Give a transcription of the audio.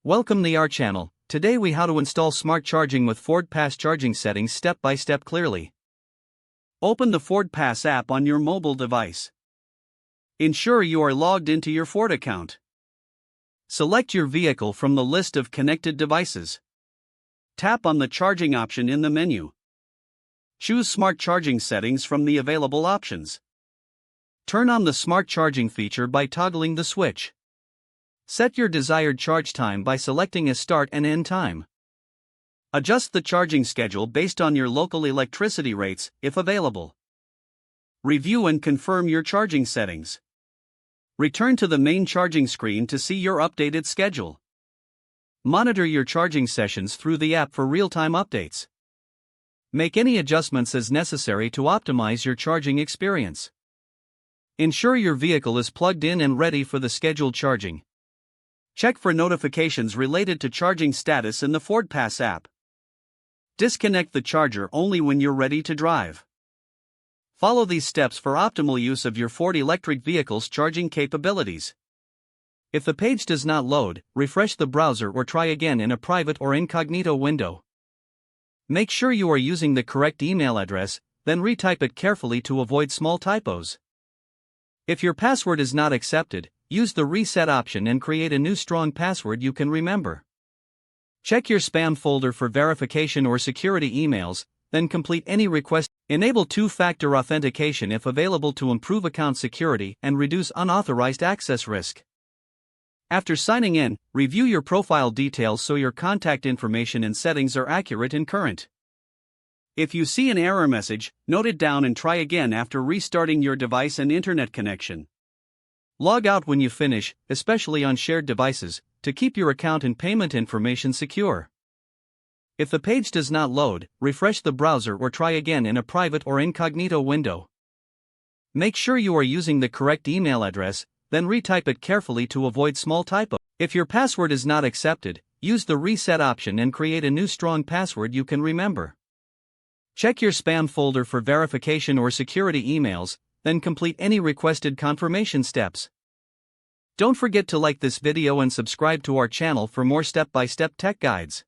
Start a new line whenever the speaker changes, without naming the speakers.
Welcome to our channel. Today we how to install smart charging with FordPass charging settings step by step clearly. Open the FordPass app on your mobile device. Ensure you are logged into your Ford account. Select your vehicle from the list of connected devices. Tap on the charging option in the menu. Choose smart charging settings from the available options. Turn on the smart charging feature by toggling the switch. Set your desired charge time by selecting a start and end time. Adjust the charging schedule based on your local electricity rates, if available. Review and confirm your charging settings. Return to the main charging screen to see your updated schedule. Monitor your charging sessions through the app for real-time updates. Make any adjustments as necessary to optimize your charging experience. Ensure your vehicle is plugged in and ready for the scheduled charging. Check for notifications related to charging status in the FordPass app. Disconnect the charger only when you're ready to drive. Follow these steps for optimal use of your Ford electric vehicle's charging capabilities. If the page does not load, refresh the browser or try again in a private or incognito window. Make sure you are using the correct email address, then retype it carefully to avoid small typos. If your password is not accepted, use the reset option and create a new strong password you can remember. Check your spam folder for verification or security emails, then complete any request. Enable two-factor authentication if available to improve account security and reduce unauthorized access risk. After signing in, review your profile details so your contact information and settings are accurate and current. If you see an error message, note it down and try again after restarting your device and internet connection. Log out when you finish, especially on shared devices, to keep your account and payment information secure. If the page does not load, refresh the browser or try again in a private or incognito window. Make sure you are using the correct email address, then retype it carefully to avoid small typos. If your password is not accepted, use the reset option and create a new strong password you can remember. Check your spam folder for verification or security emails, then complete any requested confirmation steps. Don't forget to like this video and subscribe to our channel for more step-by-step tech guides.